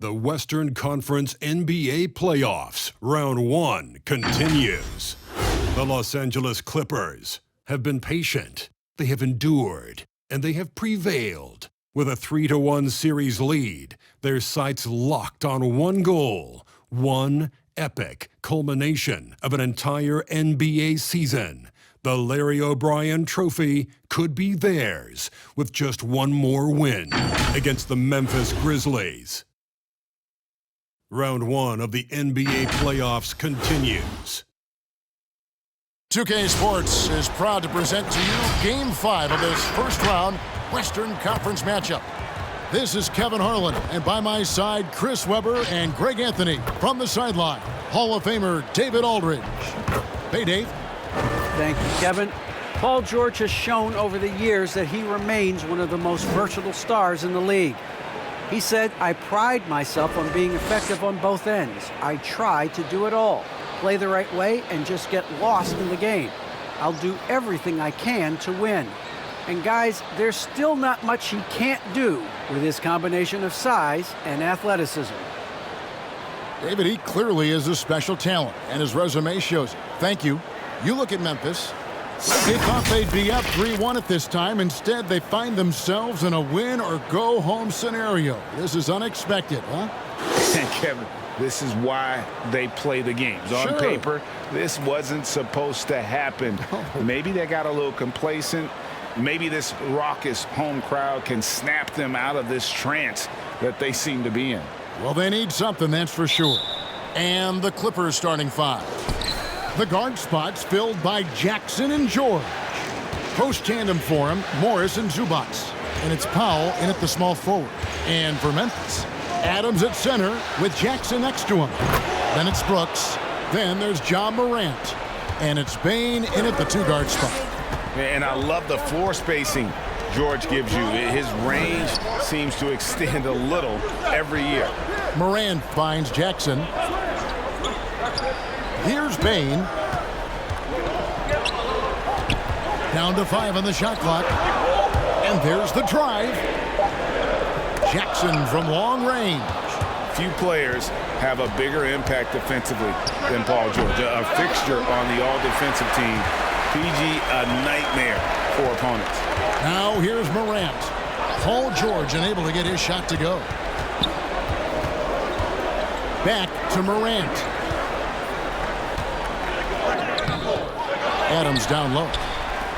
The Western Conference NBA playoffs, round 1, continues. The Los Angeles Clippers have been patient, they have endured, and they have prevailed. With a 3-1 series lead, their sights locked on one goal, one epic culmination of an entire NBA season. The Larry O'Brien Trophy could be theirs with just one more win against the Memphis Grizzlies. Round 1 of the NBA playoffs continues. 2K Sports is proud to present to you Game 5 of this first-round Western Conference matchup. This is Kevin Harlan, and by my side, Chris Webber and Greg Anthony from the sideline. Hall of Famer David Aldridge. Hey, Dave. Thank you, Kevin. Paul George has shown over the years that he remains one of the most versatile stars in the league. He said, "I pride myself on being effective on both ends. I try to do it all, play the right way, and just get lost in the game. I'll do everything I can to win." And guys, there's still not much he can't do with his combination of size and athleticism. David, he clearly is a special talent, and his resume shows. Thank you. You look at Memphis. They thought they'd be up 3-1 at this time. Instead, they find themselves in a win-or-go-home scenario. This is unexpected, huh? Kevin, this is why they play the games. Sure. On paper, this wasn't supposed to happen. Maybe they got a little complacent. Maybe this raucous home crowd can snap them out of this trance that they seem to be in. Well, they need something, that's for sure. And the Clippers starting 5. The guard spots filled by Jackson and George. Post tandem for him, Morris and Zubac. And it's Powell in at the small forward. And for Memphis, Adams at center with Jackson next to him. Then it's Brooks. Then there's John Morant. And it's Bane in at the 2-guard spot. And I love the floor spacing George gives you. His range seems to extend a little every year. Morant finds Jackson. Here's Bane. Down to 5 on the shot clock. And there's the drive. Jackson from long range. Few players have a bigger impact defensively than Paul George. A fixture on the all-defensive team. PG, a nightmare for opponents. Now here's Morant. Paul George unable to get his shot to go. Back to Morant. Adams down low.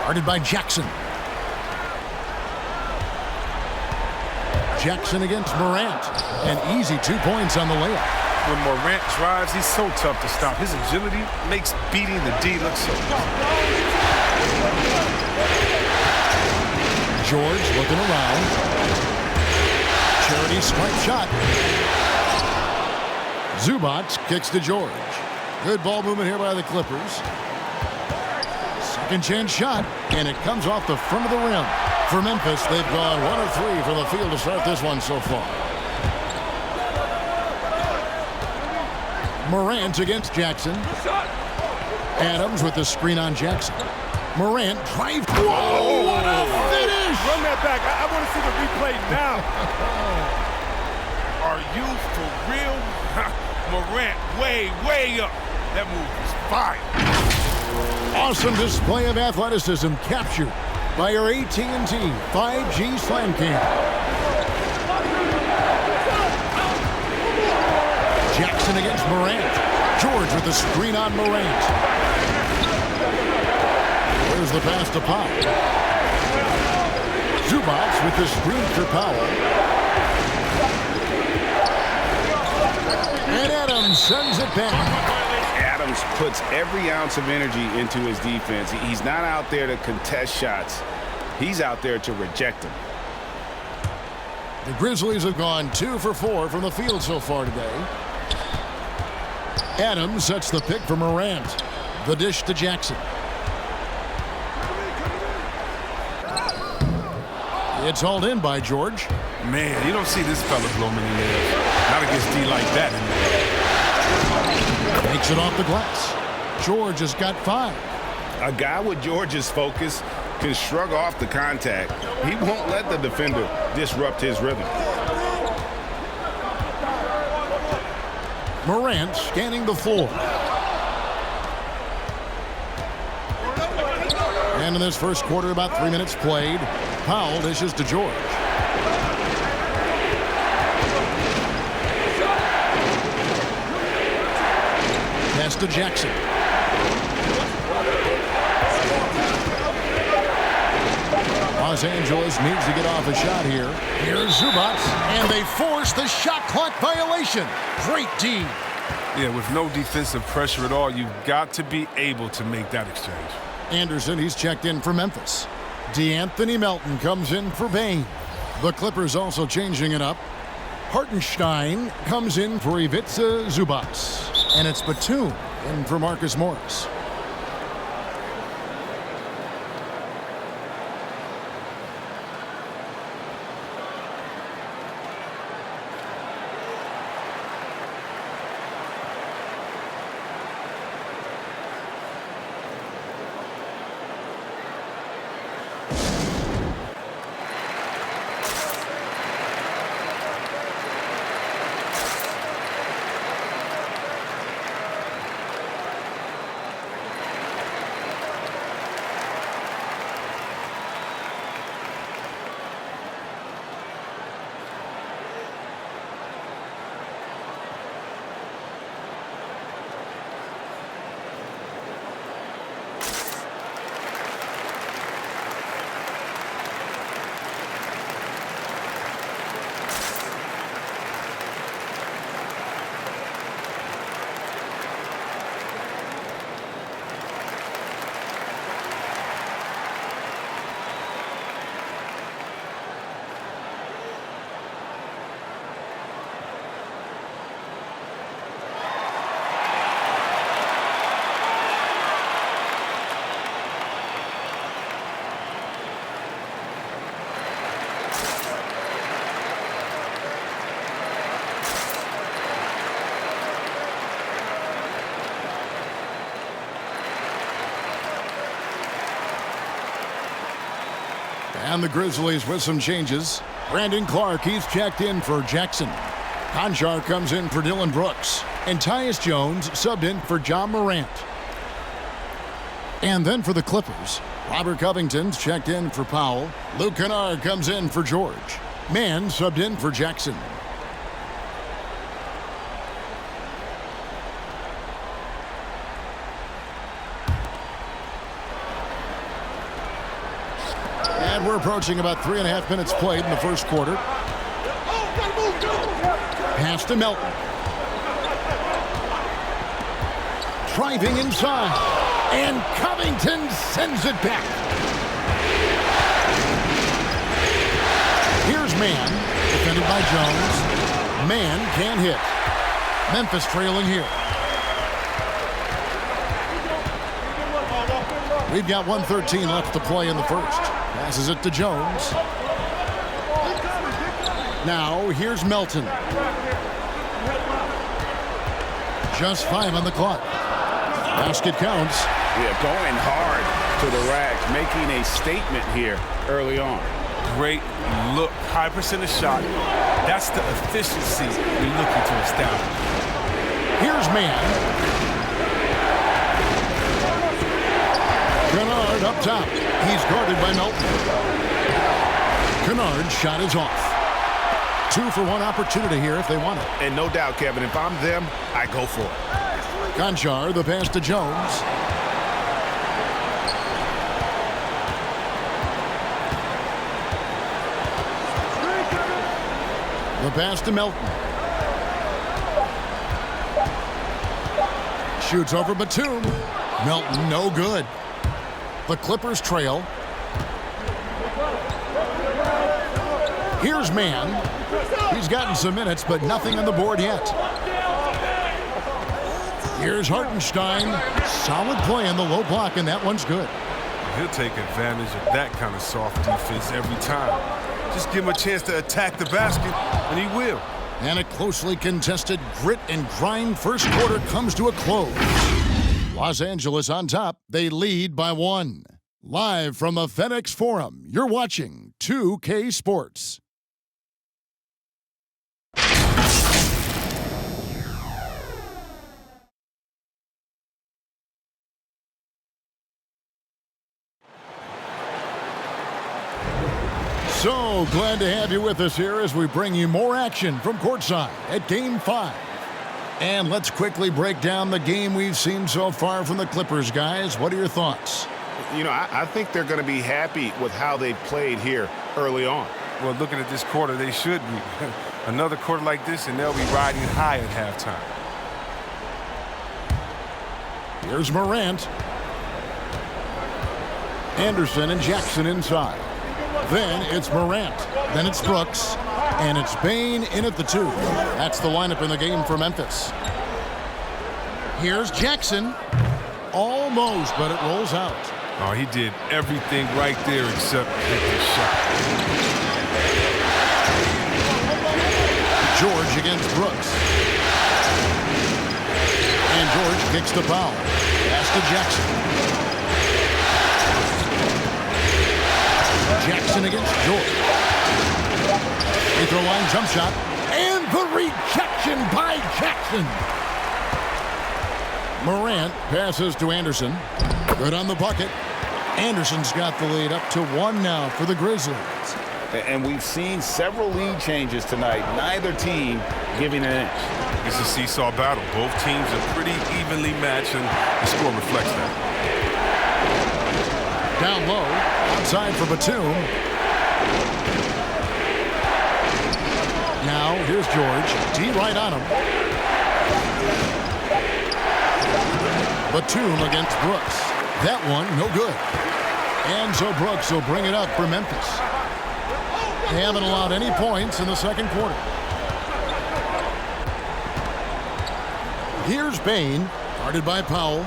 Guarded by Jackson. Jackson against Morant. An easy 2 points on the layup. When Morant drives, he's so tough to stop. His agility makes beating the D look so easy. George looking around. Charity swipe shot. Zubac kicks to George. Good ball movement here by the Clippers. Second chance shot, and it comes off the front of the rim. For Memphis, they've gone 1 of 3 from the field to start this one so far. Morant against Jackson. Adams with the screen on Jackson. Morant drive. Whoa, what a finish! Run that back. I want to see the replay now. Are you for real? Morant way up. That move was fire. Awesome display of athleticism captured by your AT&T 5G Slam Cam. Jackson against Morant. George with the screen on Morant. There's the pass to Pop. Zubac with the screen for Powell. And Adams sends it back. Adams puts every ounce of energy into his defense. He's not out there to contest shots. He's out there to reject them. The Grizzlies have gone 2 for 4 from the field so far today. Adams sets the pick for Morant. The dish to Jackson. It's hauled in by George. Man, you don't see this fella blow many layups. Not against D like that. Makes it off the glass. George has got 5. A guy with George's focus can shrug off the contact. He won't let the defender disrupt his rhythm. Morant scanning the floor. And in this first quarter, about 3 minutes played. Powell dishes to George. Pass to Jackson. Los Angeles needs to get off a shot here. Here's Zubac, and they force the shot clock violation. Great D. Yeah, with no defensive pressure at all, you've got to be able to make that exchange. Anderson, he's checked in for Memphis. DeAnthony Melton comes in for Bain. The Clippers also changing it up. Hartenstein comes in for Ivica Zubac. And it's Batum in for Marcus Morris. And the Grizzlies with some changes. Brandon Clark, he's checked in for Jackson. Conchar comes in for Dylan Brooks. And Tyus Jones subbed in for John Morant. And then for the Clippers, Robert Covington's checked in for Powell. Luke Kennard comes in for George. Mann subbed in for Jackson. And we're approaching about 3.5 minutes played in the first quarter. Pass to Melton. Driving inside. And Covington sends it back. Here's Mann, defended by Jones. Mann can't hit. Memphis trailing here. We've got 1:13 left to play in the first. Passes it to Jones. Now, here's Melton. Just 5 on the clock. Basket counts. Yeah, going hard to the rack, making a statement here early on. Great look, high percentage shot. That's the efficiency we're looking to establish. Here's Mann. Kennard up top. He's guarded by Melton. Kennard's shot is off. 2 for 1 opportunity here if they want it. And no doubt, Kevin, if I'm them, I go for it. Conchar, the pass to Jones. The pass to Melton. Shoots over Batum. Melton, no good. The Clippers trail. Here's Mann. He's gotten some minutes, but nothing on the board yet. Here's Hartenstein. Solid play in the low block, and that one's good. He'll take advantage of that kind of soft defense every time. Just give him a chance to attack the basket, and he will. And a closely contested grit and grind first quarter comes to a close. Los Angeles on top. They lead by 1. Live from the FedEx Forum, you're watching 2K Sports. So glad to have you with us here as we bring you more action from courtside at Game 5. And let's quickly break down the game we've seen so far from the Clippers, guys. What are your thoughts? You know, I think they're going to be happy with how they've played here early on. Well, looking at this quarter, they should be. Another quarter like this, and they'll be riding high at halftime. Here's Morant. Anderson and Jackson inside. Then it's Morant. Then it's Brooks. And it's Bane in at the 2. That's the lineup in the game for Memphis. Here's Jackson. Almost, but it rolls out. Oh, he did everything right there except hit the shot. George against Brooks. And George kicks the foul. Pass to Jackson. Jackson against George. Free throw line jump shot. And the rejection by Jackson. Morant passes to Anderson. Good on the bucket. Anderson's got the lead up to 1 now for the Grizzlies. And we've seen several lead changes tonight. Neither team giving an inch. It's a seesaw battle. Both teams are pretty evenly matched, and the score reflects that. Down low, outside for Batum. Now, here's George. D right on him. Batum against Brooks. That one, no good. And so Brooks will bring it up for Memphis. They haven't allowed any points in the second quarter. Here's Bane, guarded by Powell.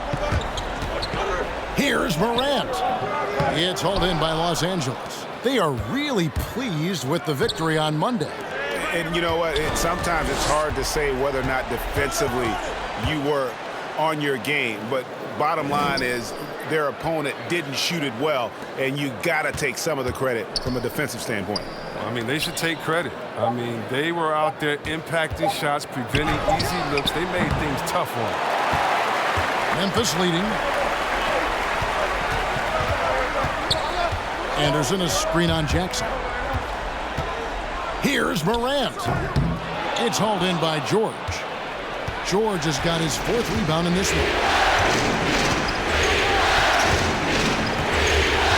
Here's Morant. It's hauled in by Los Angeles. They are really pleased with the victory on Monday. And you know what? Sometimes it's hard to say whether or not defensively you were on your game. But bottom line is their opponent didn't shoot it well, and you got to take some of the credit from a defensive standpoint. I mean, they should take credit. I mean, they were out there impacting shots, preventing easy looks. They made things tough on them. Memphis leading. Anderson a screen on Jackson. Here's Morant. It's hauled in by George. George has got his 4th rebound in this one.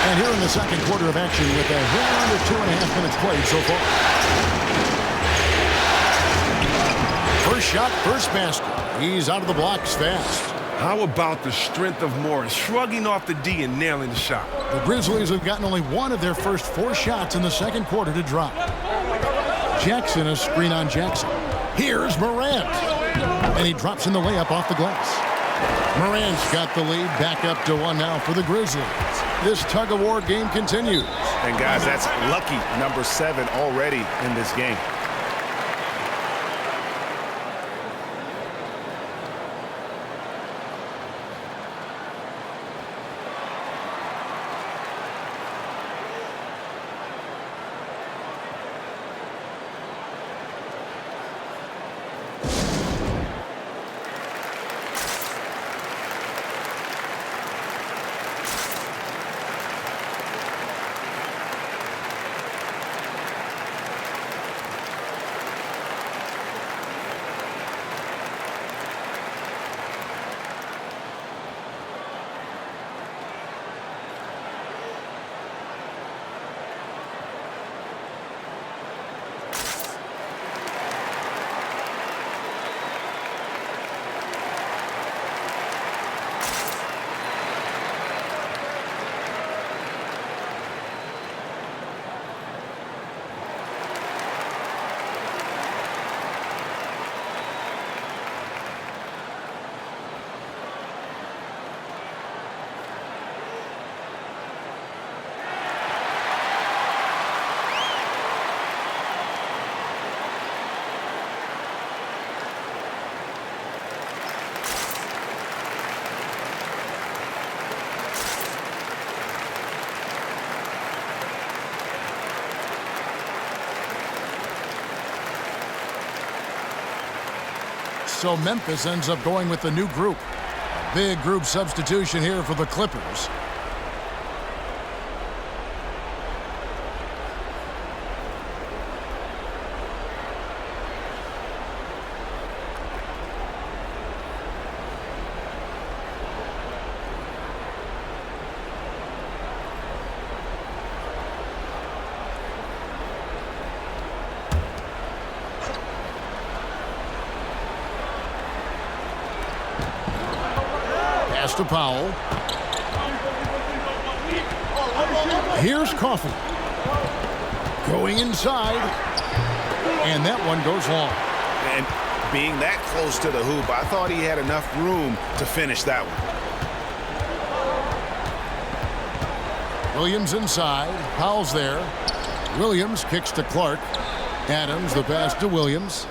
And here in the second quarter of action with a little under 2.5 minutes played so far. First shot, first basket. He's out of the blocks fast. How about the strength of Morris, shrugging off the D and nailing the shot? The Grizzlies have gotten only one of their first 4 shots in the second quarter to drop. Jackson a screen on Jackson. Here's Morant. And he drops in the layup off the glass. Morant's got the lead back up to 1 now for the Grizzlies. This tug-of-war game continues. And guys, that's lucky number 7 already in this game. So Memphis ends up going with the new group. Big group substitution here for the Clippers. Pass to Powell. Here's Coffey. Going inside. And that one goes long. And being that close to the hoop, I thought he had enough room to finish that one. Williams inside. Powell's there. Williams kicks to Clark. Adams, the pass to Williams.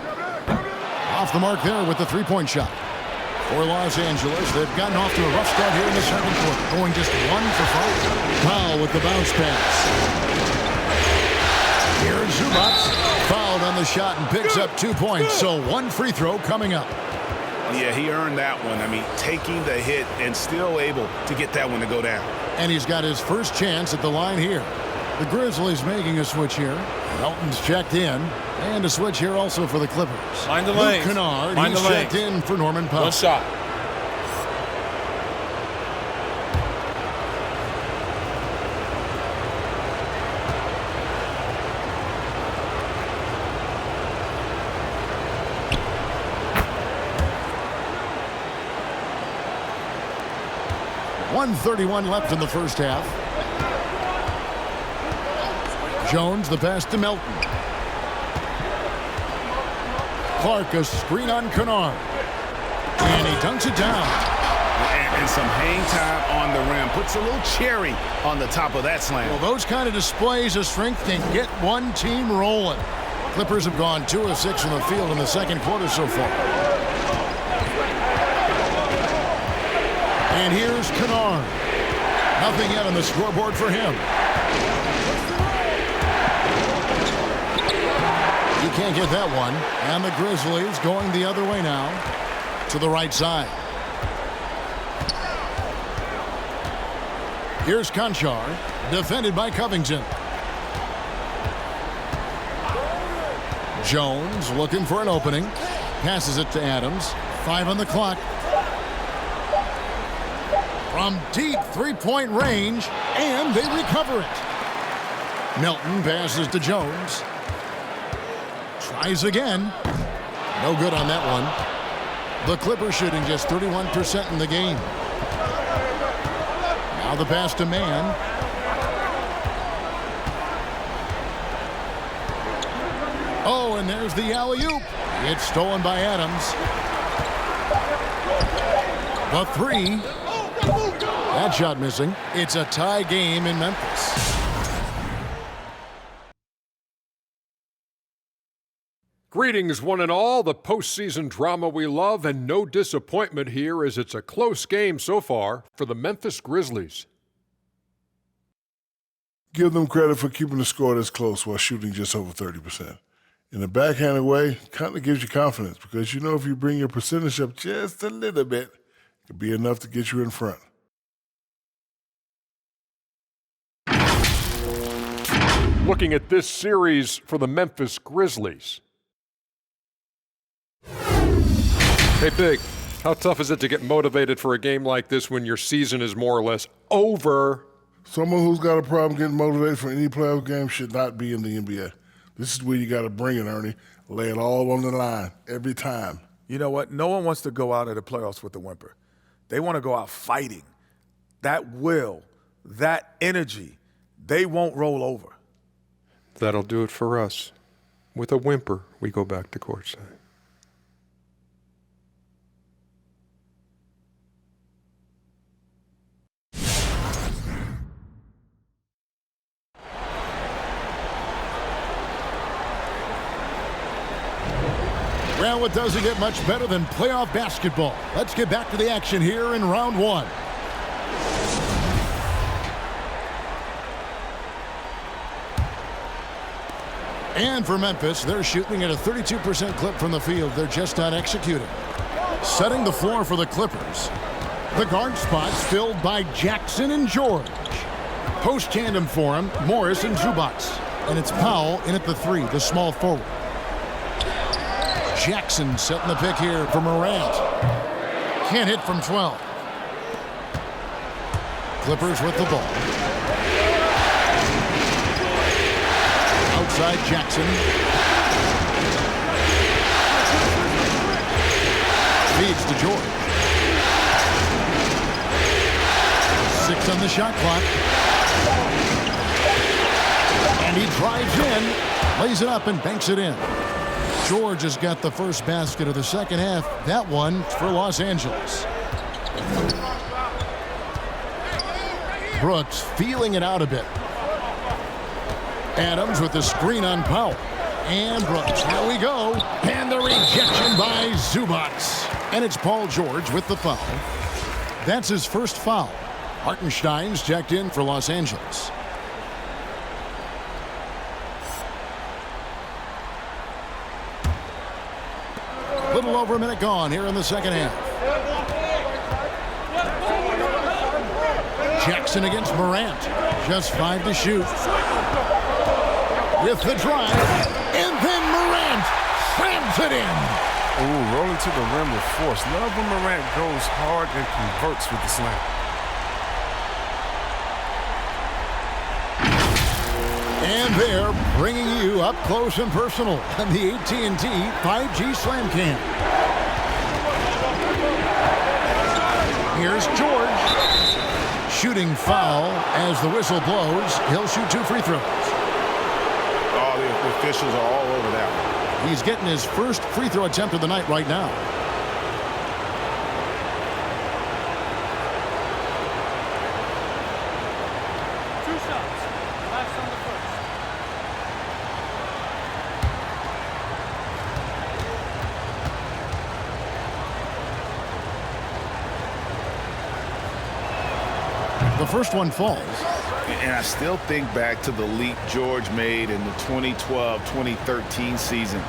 Off the mark there with the three-point shot. For Los Angeles, they've gotten off to a rough start here in the second quarter, going just 1 for 5. Powell with the bounce pass. Here's Zubac. Fouled on the shot and picks up 2 points, so 1 free throw coming up. Yeah, he earned that one. I mean, taking the hit and still able to get that one to go down. And he's got his first chance at the line here. The Grizzlies making a switch here. Melton's checked in. And a switch here also for the Clippers. Mind the lane. Kennard, Mind he's the lane. checked in for Norman Powell. One shot. .131 left in the first half. Jones, the pass to Melton. Clark, a screen on Kennard. And he dunks it down. And some hang time on the rim. Puts a little cherry on the top of that slam. Well, those kind of displays of strength can get one team rolling. Clippers have gone 2 of 6 from the field in the second quarter so far. And here's Kennard. Nothing yet on the scoreboard for him. You can't get that one. And the Grizzlies going the other way now to the right side. Here's Conchar, defended by Covington. Jones looking for an opening. Passes it to Adams. 5 on the clock. From deep three-point range, and they recover it. Melton passes to Jones. Tries again. No good on that one. The Clippers shooting just 31% in the game. Now the pass to Mann. Oh, and there's the alley-oop. It's stolen by Adams. The three. That shot missing. It's a tie game in Memphis. Greetings, one and all. The postseason drama we love, and no disappointment here as it's a close game so far for the Memphis Grizzlies. Give them credit for keeping the score this close while shooting just over 30%. In a backhanded way, kind of gives you confidence because you know if you bring your percentage up just a little bit, it could be enough to get you in front. Looking at this series for the Memphis Grizzlies. Hey, Big, how tough is it to get motivated for a game like this when your season is more or less over? Someone who's got a problem getting motivated for any playoff game should not be in the NBA. This is where you got to bring it, Ernie. Lay it all on the line every time. You know what? No one wants to go out of the playoffs with a whimper. They want to go out fighting. That will, that energy, they won't roll over. That'll do it for us. With a whimper, we go back to courtside. Well, it doesn't get much better than playoff basketball. Let's get back to the action here in round one. And for Memphis, they're shooting at a 32% clip from the field. They're just not executing. Setting the floor for the Clippers. The guard spots filled by Jackson and George. Post tandem for him, Morris and Zubac. And it's Powell in at the three, the small forward. Jackson setting the pick here for Morant. Can't hit from 12. Clippers with the ball. Outside Jackson. Feeds to George. on the shot clock. And he drives in, lays it up, and banks it in. George has got the first basket of the second half. That one for Los Angeles. Brooks feeling it out a bit. Adams with the screen on Powell. And Brooks, here we go. And the rejection by Zubac. And it's Paul George with the foul. That's his first foul. Hartenstein's checked in for Los Angeles. Little over a minute gone here in the second half. Jackson against Morant. Just 5 to shoot. With the drive. And then Morant slams it in. Ooh, rolling to the rim with force. Love when Morant goes hard and converts with the slam. And they're bringing you up close and personal on the AT&T 5G Slam Cam. Here's George. Shooting foul as the whistle blows. He'll shoot 2 free throws. Oh, the officials are all over that one. He's getting his first free throw attempt of the night right now. The first one falls. And I still think back to the leap George made in the 2012-2013 season.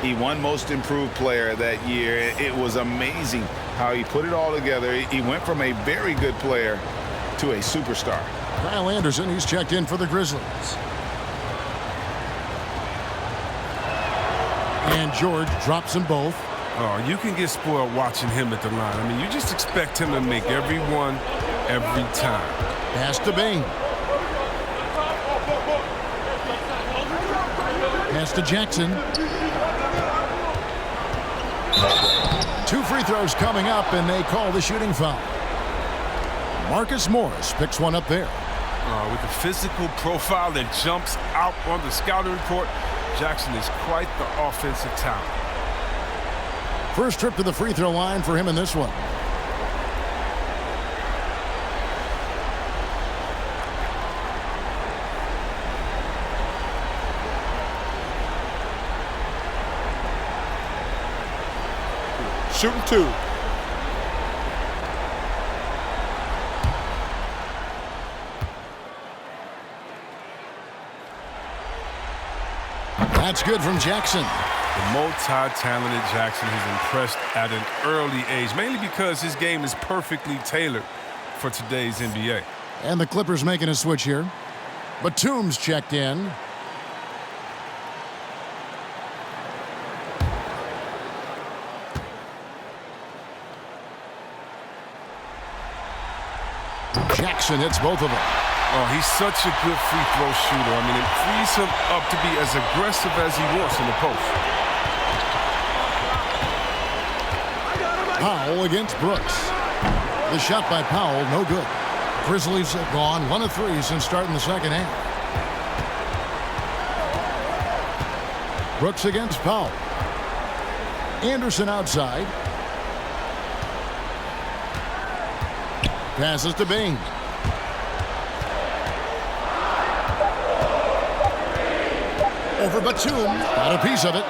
He won Most Improved Player that year. It was amazing how he put it all together. He went from a very good player to a superstar. Kyle Anderson, he's checked in for the Grizzlies. And George drops them both. Oh, you can get spoiled watching him at the line. I mean, you just expect him to make every one every time. Pass to Bain. Pass to Jackson. 2 free throws coming up, and they call the shooting foul. Marcus Morris picks one up there. With the physical profile that jumps out on the scouting report, Jackson is quite the offensive talent. First trip to the free throw line for him in this one. Shooting 2. That's good from Jackson. The multi-talented Jackson has impressed at an early age, mainly because his game is perfectly tailored for today's NBA. And the Clippers making a switch here. Batum's checked in. Jackson hits both of them. Oh, he's such a good free throw shooter. I mean, it frees him up to be as aggressive as he wants in the post. Powell against Brooks. The shot by Powell, no good. Grizzlies have gone 1 of 3 since starting the second half. Brooks against Powell. Anderson outside. Passes to Bain. Over Batum. Got a piece of it.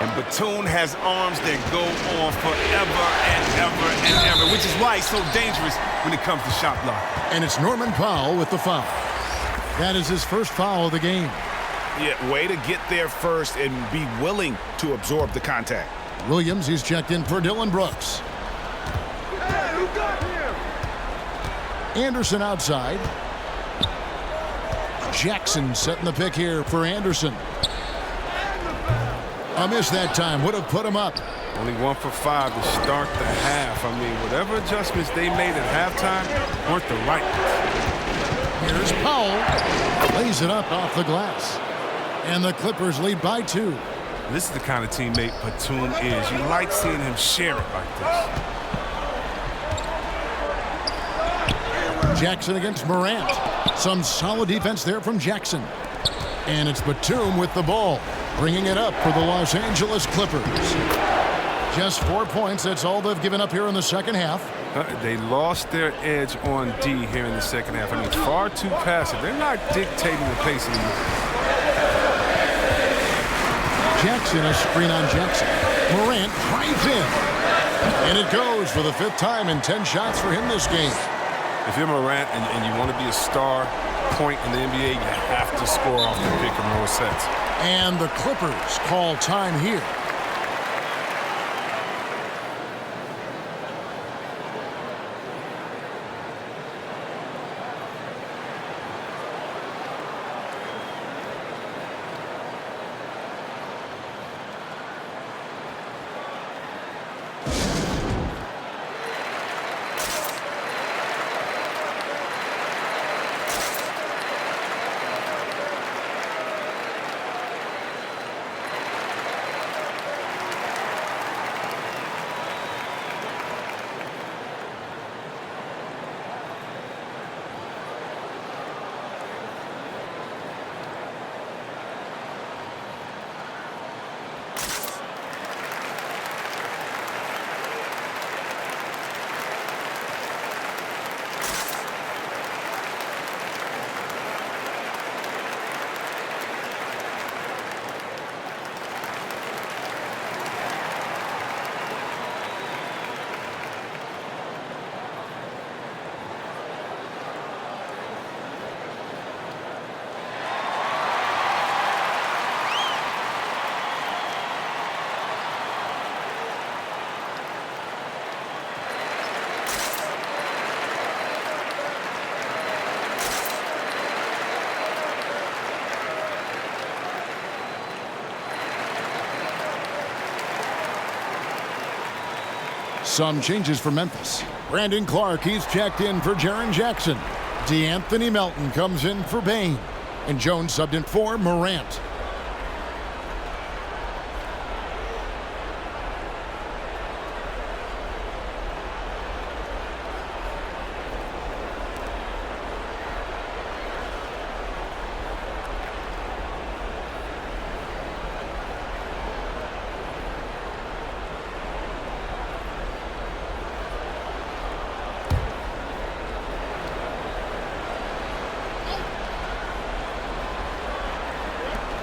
And Batum has arms that go on forever and ever and ever, which is why he's so dangerous when it comes to shot block. And it's Norman Powell with the foul. That is his first foul of the game. Yeah, way to get there first and be willing to absorb the contact. Williams, he's checked in for Dylan Brooks. Hey, who got him? Anderson outside. Jackson setting the pick here for Anderson. A miss that time. Would have put him up. Only 1 for 5 to start the half. I mean, whatever adjustments they made at halftime weren't the right ones. Here's Powell. Lays it up off the glass. And the Clippers lead by 2. This is the kind of teammate Batum is. You like seeing him share it like this. Jackson against Morant. Some solid defense there from Jackson. And it's Batum with the ball, bringing it up for the Los Angeles Clippers. Just 4 points, that's all they've given up here in the second half. They lost their edge on D here in the second half. I mean, far too passive. They're not dictating the pace anymore. Jackson, a screen on Jackson. Morant drives in. And it goes for the 5th time in 10 shots for him this game. If you're Morant and you want to be a star point in the NBA, you have to score off the pick and roll sets. And the Clippers call time here. Some changes for Memphis. Brandon Clark, he's checked in for Jaren Jackson. DeAnthony Melton comes in for Bane. And Jones subbed in for Morant.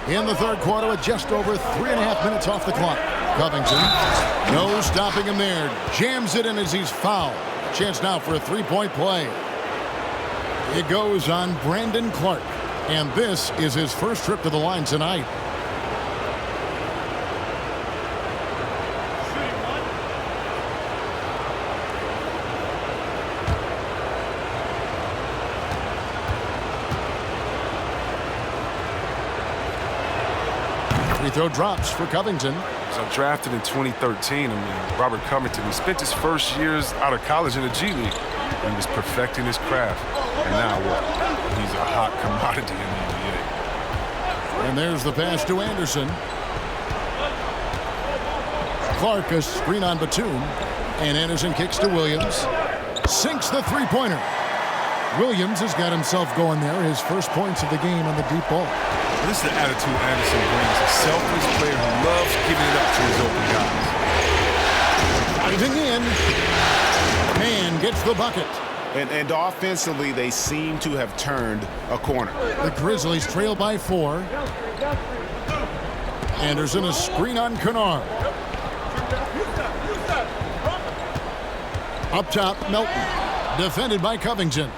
In the third quarter with just over 3.5 minutes off the clock. Covington, no stopping him there. Jams it in as he's fouled. Chance now for a three-point play. It goes on Brandon Clark. And this is his first trip to the line tonight. Free throw drops for Covington. So drafted in 2013. I mean, Robert Covington, he spent his first years out of college in the G League. And he was perfecting his craft. And now what? He's a hot commodity in the NBA. And there's the pass to Anderson. Clark, a screen on Batum. And Anderson kicks to Williams. Sinks the three-pointer. Williams has got himself going there. His first points of the game on the deep ball. This is the attitude Anderson brings. A selfless player who loves giving it up to his open guys. Diving in. Man gets the bucket. And offensively, they seem to have turned a corner. The Grizzlies trail by 4. Anderson, a screen on Kennard. Up top, Melton. Defended by Covington.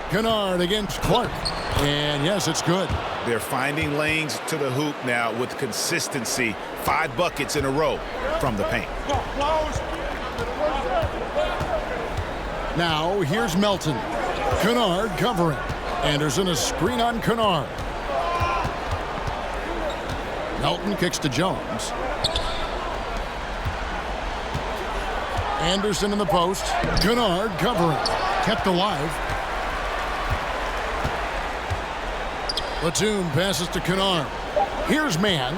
Kennard against Clark. And yes, it's good. They're finding lanes to the hoop now with consistency. 5 buckets in a row from the paint. Now, here's Melton. Kennard covering. Anderson, a screen on Kennard. Melton kicks to Jones. Anderson in the post. Kennard covering. Kept alive. Batum passes to Kennard. Here's Man.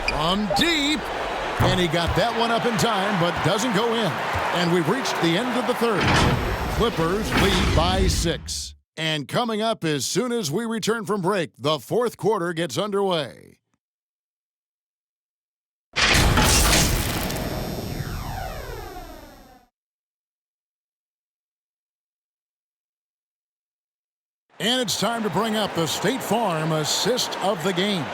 From deep. And he got that one up in time, but doesn't go in. And we've reached the end of the third. Clippers lead by 6. And coming up as soon as we return from break, the fourth quarter gets underway. And it's time to bring up the State Farm assist of the game.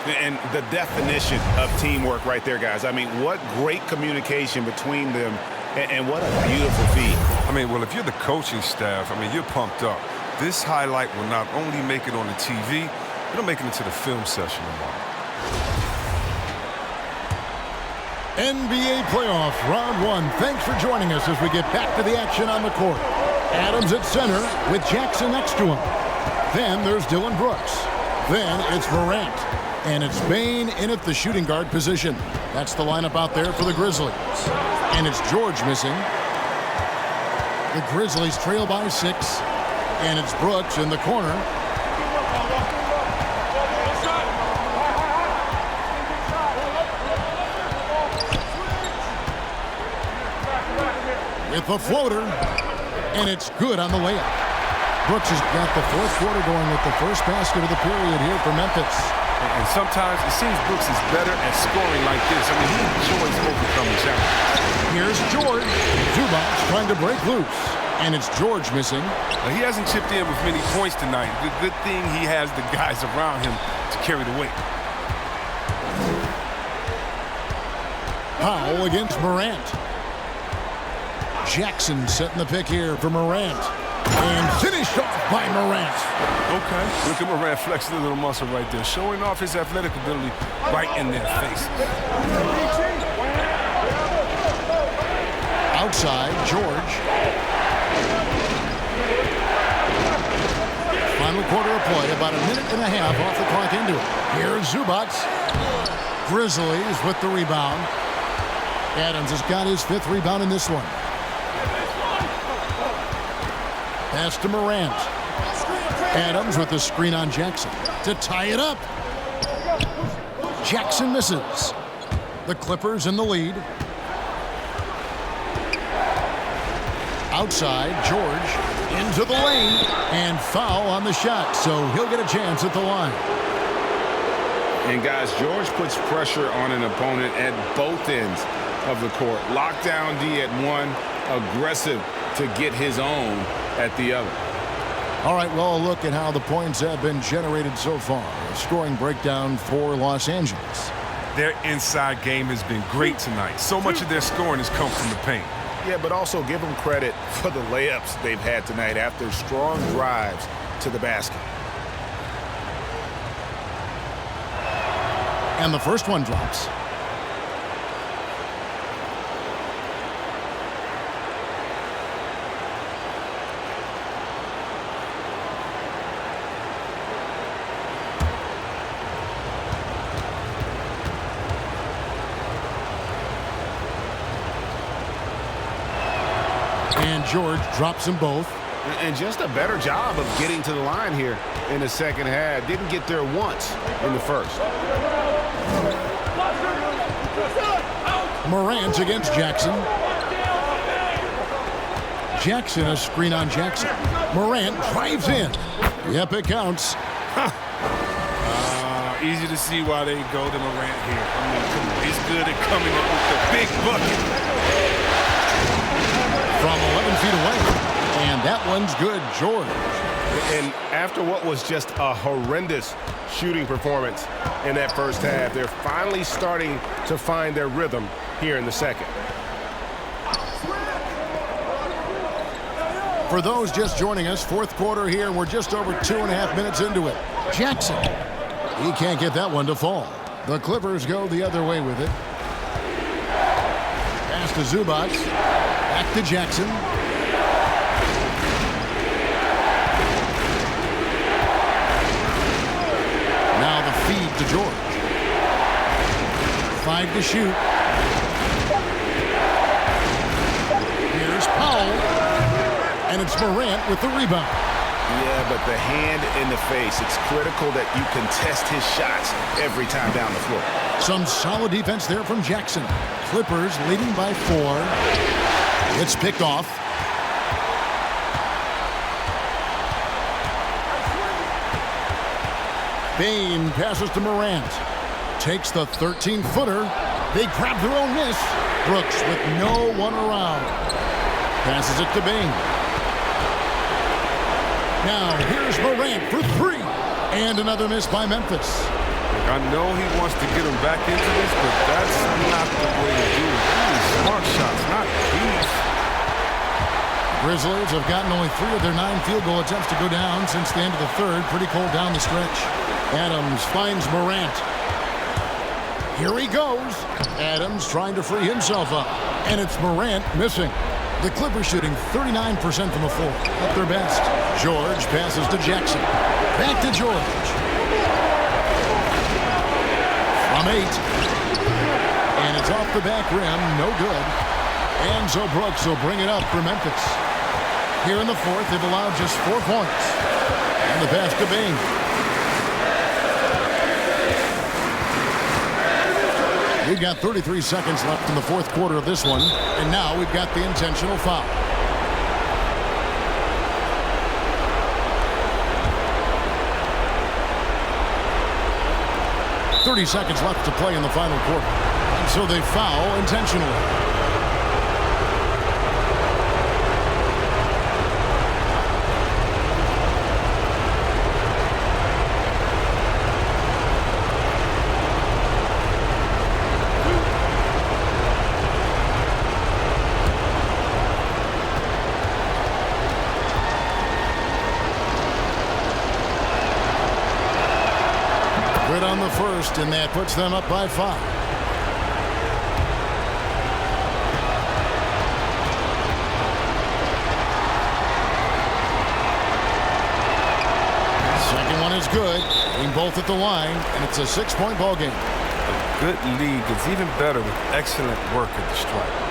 And the definition of teamwork right there, guys. I mean, what great communication between them, and what a beautiful feed. I mean, well, if you're the coaching staff, I mean, you're pumped up. This highlight will not only make it on the TV, it'll make it into the film session tomorrow. NBA playoff round 1. Thanks for joining us as we get back to the action on the court. Adams at center with Jackson next to him. Then there's Dylan Brooks. Then it's Morant. And it's Bane in at the shooting guard position. That's the lineup out there for the Grizzlies. And it's George missing. The Grizzlies trail by 6. And it's Brooks in the corner. With the floater. And it's good on the layup. Brooks has got the fourth quarter going with the first basket of the period here for Memphis. And sometimes it seems Brooks is better at scoring like this. I mean, he enjoys overcoming challenges. Here's George. Zubac trying to break loose. And it's George missing. Now, he hasn't chipped in with many points tonight. Good thing he has the guys around him to carry the weight. Powell against Morant. Jackson setting the pick here for Morant. And finished off by Morant. Okay. Look at Morant flexing a little muscle right there, showing off his athletic ability right in their face. Outside, George. Final quarter of play, about a minute and a half off the clock into it. Here's Zubac. Grizzlies with the rebound. Adams has got his 5th rebound in this one. Pass to Morant. Adams with the screen on Jackson to tie it up. Jackson misses. The Clippers in the lead. Outside, George into the lane. And foul on the shot, so he'll get a chance at the line. And guys, George puts pressure on an opponent at both ends of the court. Lockdown D at one, aggressive to get his own at the other. All right, well, a look at how the points have been generated so far. A scoring breakdown for Los Angeles. Their inside game has been great tonight. So much of their scoring has come from the paint. Yeah, but also give them credit for the layups they've had tonight after strong drives to the basket. And the first one drops. And George drops them both. And just a better job of getting to the line here in the second half. Didn't get there once in the first. Morant against Jackson. Jackson, a screen on Jackson. Morant drives in. Yep, it counts. Easy to see why they go to Morant here. I mean, he's good at coming up with the big bucket. From 11 feet away. And that one's good, George. And after what was just a horrendous shooting performance in that first half, they're finally starting to find their rhythm here in the second. For those just joining us, fourth quarter here, we're just over 2.5 minutes into it. Jackson, he can't get that one to fall. The Clippers go the other way with it. Pass to Zubac. Back to Jackson. Now the feed to George. 5 to shoot. Here's Powell. And it's Morant with the rebound. Yeah, but the hand in the face. It's critical that you contest his shots every time down the floor. Some solid defense there from Jackson. Clippers leading by 4. It's picked off. Bain passes to Morant. Takes the 13-footer. They grab their own miss. Brooks with no one around. Passes it to Bain. Now here's Morant for three. And another miss by Memphis. I know he wants to get him back into this, but that's not the way to do it. Smart shots, not these. Grizzlies have gotten only 3 of their 9 field goal attempts to go down since the end of the third. Pretty cold down the stretch. Adams finds Morant. Here he goes. Adams trying to free himself up. And it's Morant missing. The Clippers shooting 39% from the floor. At their best. George passes to Jackson. Back to George. From 8. And it's off the back rim. No good. And so Brooks will bring it up for Memphis. Here in the fourth, they've allowed just 4 points. And the pass to Bain. We've got 33 seconds left in the fourth quarter of this one. And now we've got the intentional foul. .30 seconds left to play in the final quarter. And so they foul intentionally. On the first, and that puts them up by 5. Second one is good. Aim both at the line, and it's a 6-point ball game. A good lead gets even better with excellent work at the stripe.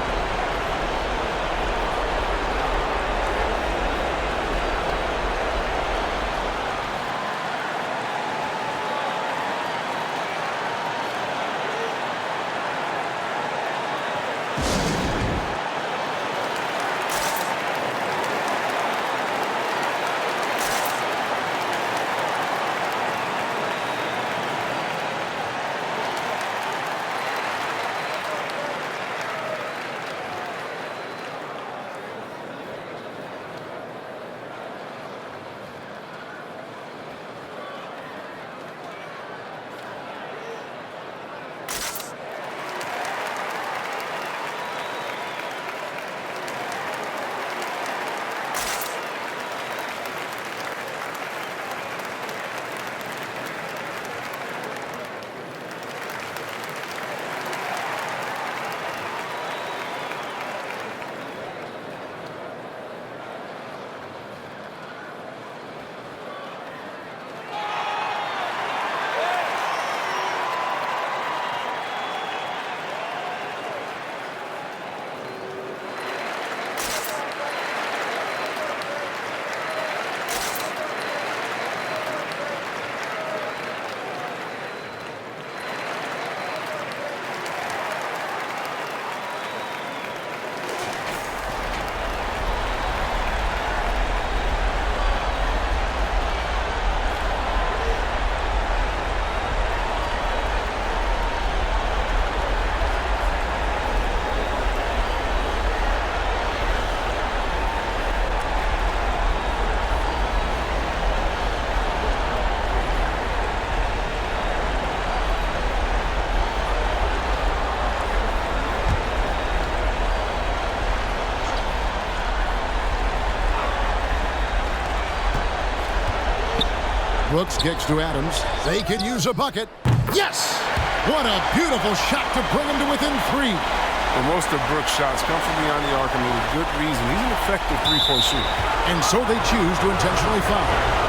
Brooks kicks to Adams. They could use a bucket. Yes! What a beautiful shot to bring him to within 3. Well, most of Brooks' shots come from beyond the arc, and with good reason. He's an effective three-point shooter. And so they choose to intentionally foul.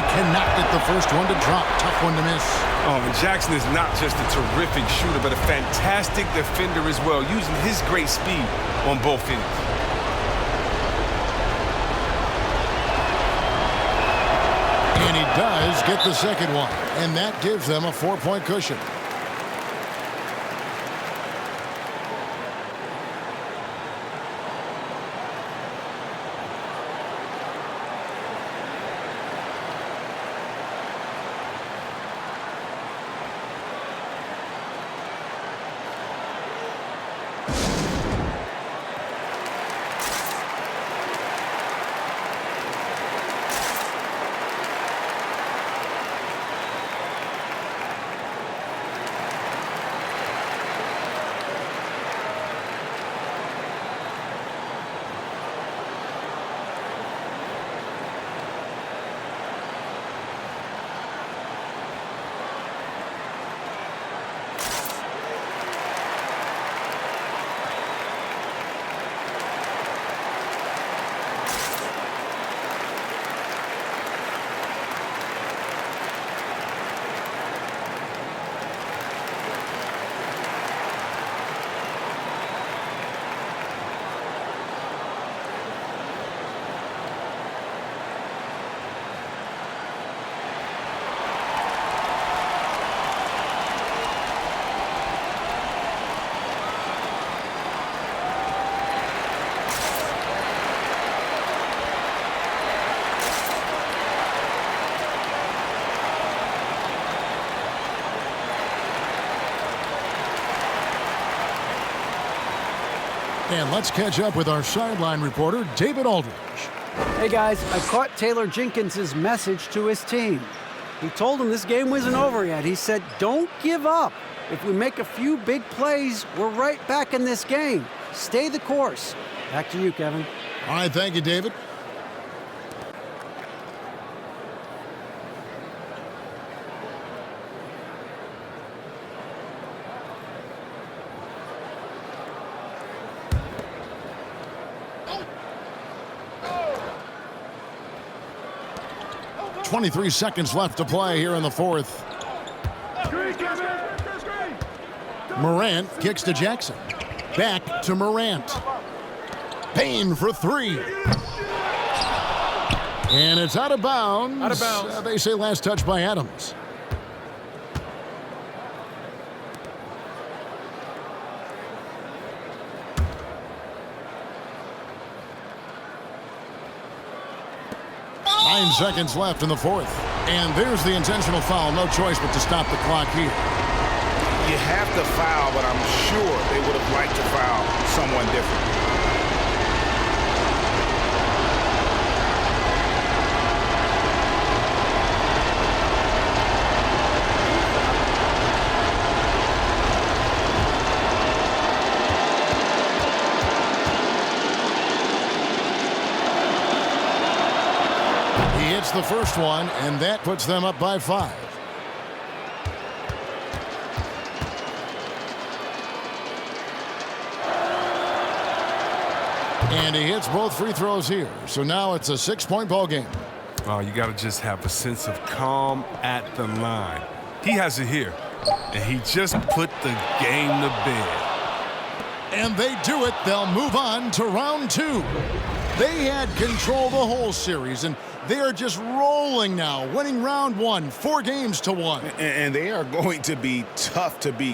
cannot get the first one to drop. Tough one to miss. Oh, and Jackson is not just a terrific shooter, but a fantastic defender as well, using his great speed on both ends. And he does get the second one, and that gives them a 4-point cushion. And let's catch up with our sideline reporter, David Aldridge. Hey guys, I caught Taylor Jenkins' message to his team. He told them this game wasn't over yet. He said, don't give up. If we make a few big plays, we're right back in this game. Stay the course. Back to you, Kevin. All right, thank you, David. Oh. 23 seconds left to play here in the fourth. Morant kicks to Jackson. Back to Morant. Payne for three. And it's out of bounds. Out of bounds. They say last touch by Adams. Nine seconds left in the fourth. And there's the intentional foul. No choice but to stop the clock here. You have to foul, but I'm sure they would have liked to foul someone different. He hits the first one, and that puts them up by 5. And he hits both free throws here. So now it's a 6-point ball game. You got to just have a sense of calm at the line. He has it here, and he just put the game to bed. And they do it. They'll move on to round 2. They had control the whole series, and they are just rolling now, winning round 1, 4 games to 1. And they are going to be tough to beat.